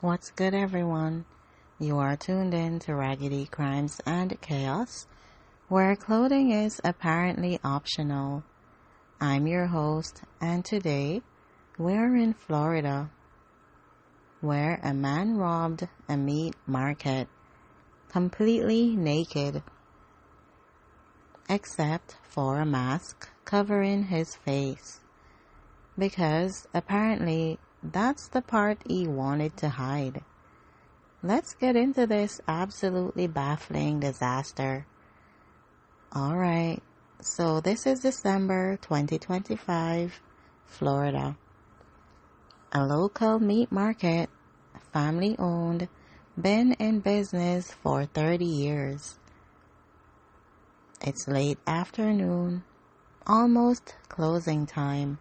What's good, everyone? You are tuned in to Raggedy Crimes and Chaos, where clothing is apparently optional. I'm your host, and today we're in Florida, where a man robbed a meat market completely naked, except for a mask covering his face, because apparently that's the part he wanted to hide. Let's get into this absolutely baffling disaster. Alright, so this is December 2025, Florida. A local meat market, family owned, been in business for 30 years. It's late afternoon, almost closing time.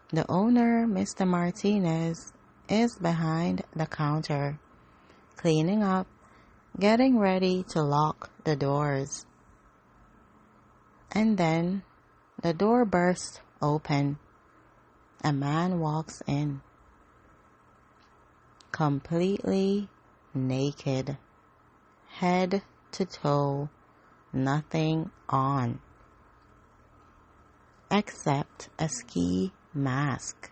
The owner, Mr. Martinez, is behind the counter, cleaning up, getting ready to lock the doors. And then the door bursts open. A man walks in, completely naked, head to toe, nothing on, except a ski mask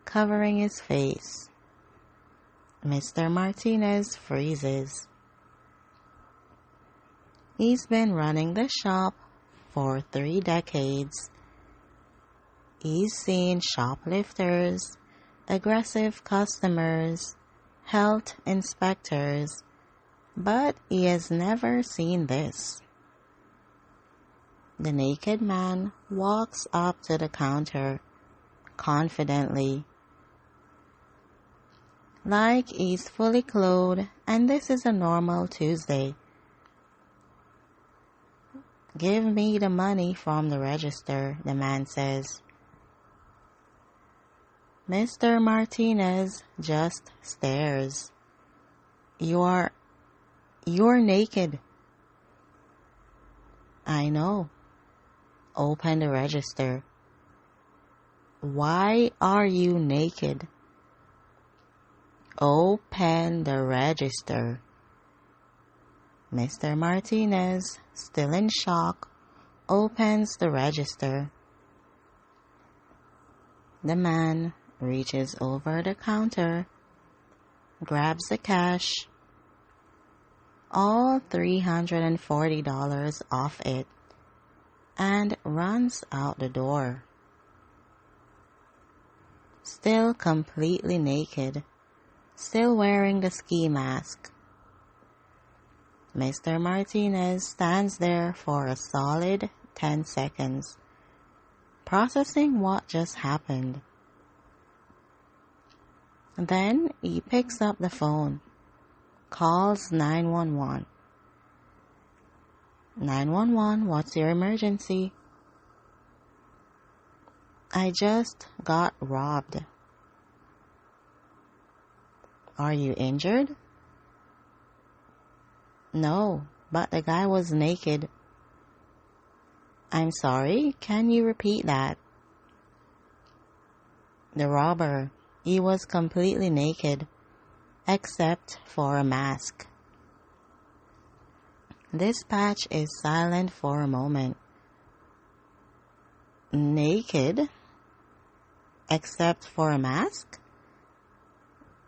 covering his face. Mr. Martinez freezes. He's been running the shop for 3 decades. He's seen shoplifters, aggressive customers, health inspectors, but he has never seen this. The naked man walks up to the counter confidently, like he's fully clothed and this is a normal Tuesday. "Give me the money from the register," the man says. Mr. Martinez just stares. You're naked." "I know." "Open the register." "Why are you naked?" "Open the register." Mr. Martinez, still in shock, opens the register. The man reaches over the counter, grabs the cash, all $340 off it, and runs out the door. Still completely naked, still wearing the ski mask. Mr. Martinez stands there for a solid 10 seconds, processing what just happened. Then he picks up the phone, calls 911. 911, what's your emergency?" "I just got robbed." "Are you injured?" "No, but the guy was naked." "I'm sorry, can you repeat that?" "The robber, he was completely naked, except for a mask." Dispatch is silent for a moment. "Naked? Except for a mask?"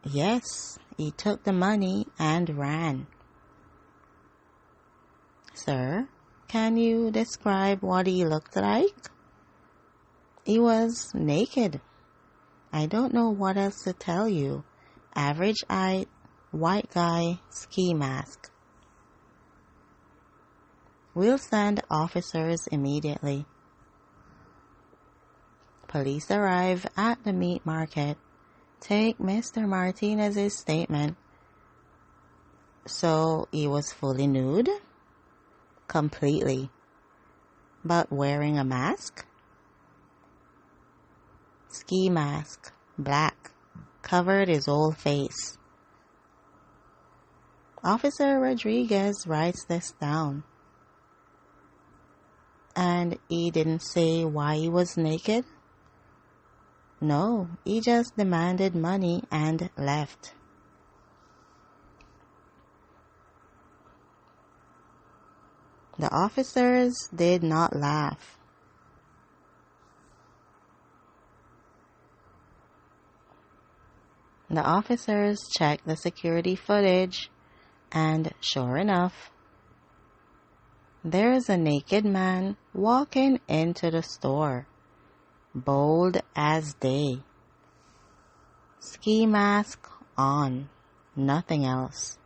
"Yes, he took the money and ran." "Sir, can you describe what he looked like?" "He was naked. I don't know what else to tell you. Average height, white guy, ski mask." "We'll send officers immediately." Police arrive at the meat market, take Mr. Martinez's statement. "So he was fully nude?" "Completely." "But wearing a mask?" "Ski mask, black, covered his whole face." Officer Rodriguez writes this down. "And he didn't say why he was naked?" "No, he just demanded money and left." The officers did not laugh. The officers checked the security footage, and sure enough, there's a naked man walking into the store, bold as day. Ski mask on, nothing else.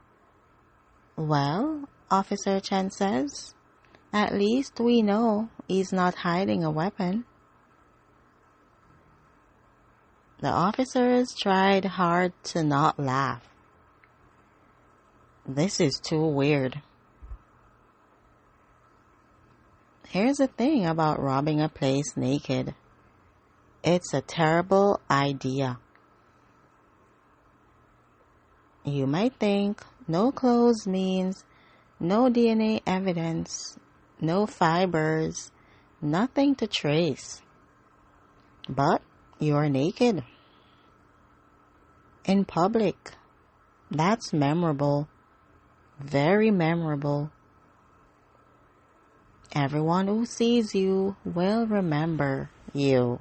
Well, Officer Chen says, at least we know he's not hiding a weapon. The officers tried hard to not laugh. This is too weird. Here's the thing about robbing a place naked. It's a terrible idea. You might think no clothes means no DNA evidence, no fibers, nothing to trace. But you're naked. In public. That's memorable. Very memorable. Everyone who sees you will remember you.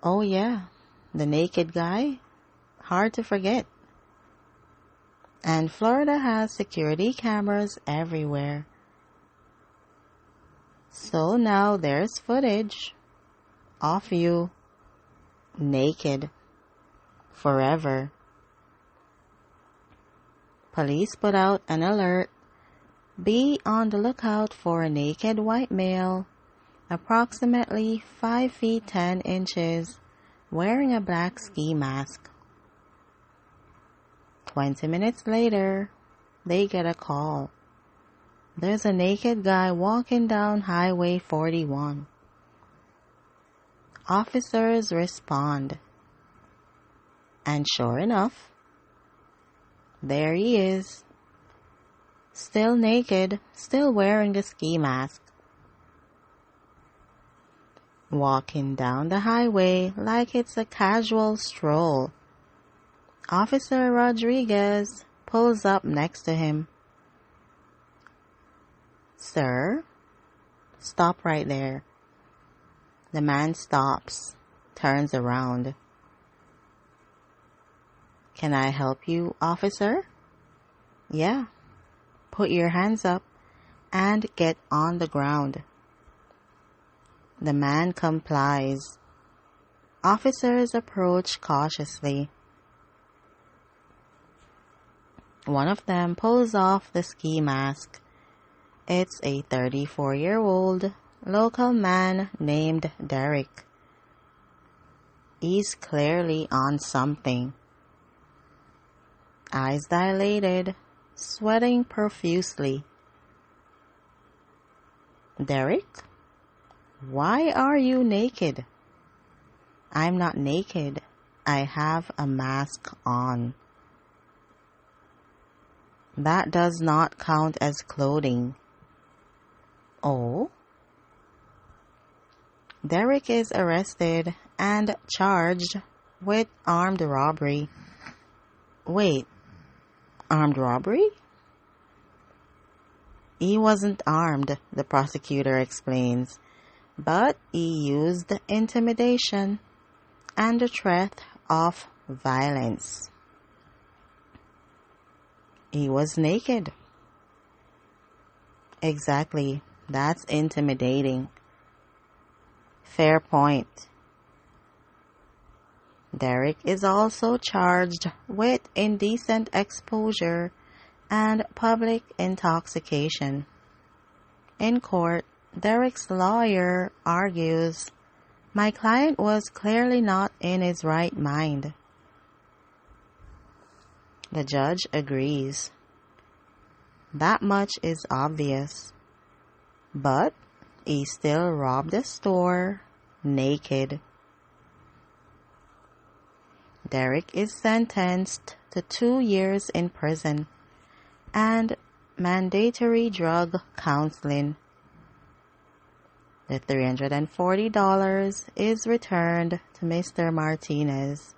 Oh yeah, the naked guy? Hard to forget. And Florida has security cameras everywhere. So now there's footage of you naked forever. Police put out an alert. Be on the lookout for a naked white male, approximately 5 feet 10 inches, wearing a black ski mask. 20 minutes later, they get a call. There's a naked guy walking down Highway 41. Officers respond. And sure enough, there he is. Still naked, still wearing the ski mask. Walking down the highway like it's a casual stroll. Officer Rodriguez pulls up next to him. Sir, stop right there. The man stops, turns around. Can I help you, officer? Yeah. Put your hands up and get on the ground. The man complies. Officers approach cautiously. One of them pulls off the ski mask. It's a 34-year-old local man named Derek. He's clearly on something. Eyes dilated, sweating profusely. Derek? Why are you naked? I'm not naked. I have a mask on. That does not count as clothing. Oh? Derek is arrested and charged with armed robbery. Wait, armed robbery? He wasn't armed, the prosecutor explains, but he used intimidation and the threat of violence. He was naked. Exactly, that's intimidating. Fair point. Derek is also charged with indecent exposure and public intoxication. In court, Derek's lawyer argues, my client was clearly not in his right mind. The judge agrees. That much is obvious. But he still robbed a store naked. Derek is sentenced to 2 years in prison and mandatory drug counseling. The $340 is returned to Mr. Martinez,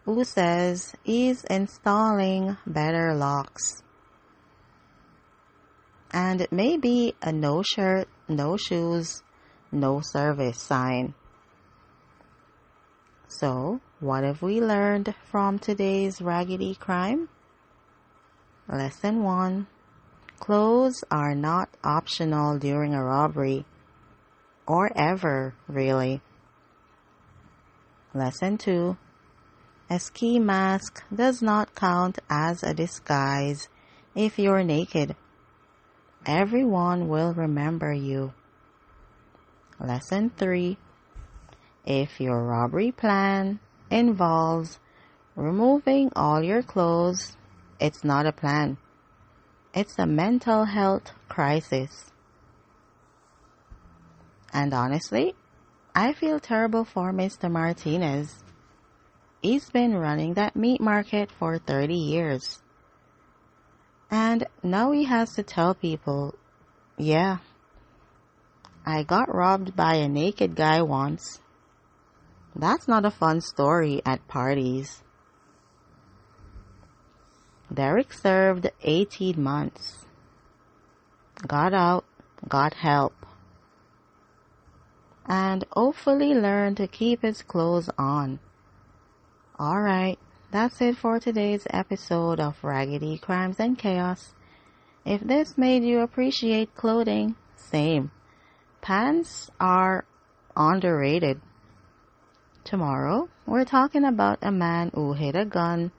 who says he's installing better locks. and maybe a no shirt, no shoes, no service sign. So, what have we learned from today's Raggedy crime? Lesson 1. Clothes are not optional during a robbery, or ever, really. Lesson 2. A ski mask does not count as a disguise if you're naked. Everyone will remember you. Lesson 3. If your robbery plan involves removing all your clothes, it's not a plan. It's a mental health crisis. And honestly, I feel terrible for Mr. Martinez. He's been running that meat market for 30 years. And now he has to tell people, yeah, I got robbed by a naked guy once. That's not a fun story at parties. Derek served 18 months. Got out, got help. And hopefully learned to keep his clothes on. Alright, that's it for today's episode of Raggedy Crimes and Chaos. If this made you appreciate clothing, same. Pants are underrated. Tomorrow, we're talking about a man who hid a gun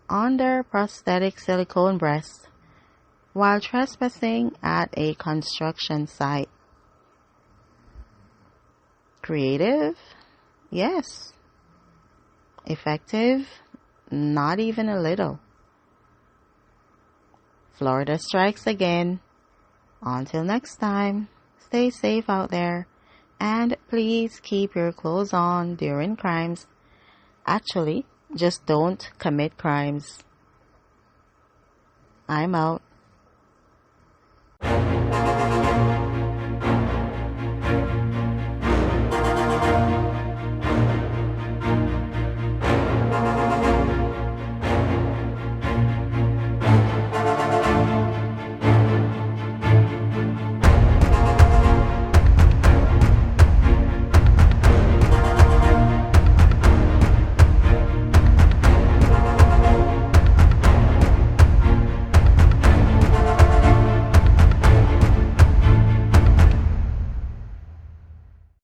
under prosthetic silicone breasts while trespassing at a construction site. Creative? Yes. Effective? Not even a little. Florida strikes again. Until next time, stay safe out there. And please keep your clothes on during crimes. Actually, just don't commit crimes. I'm out.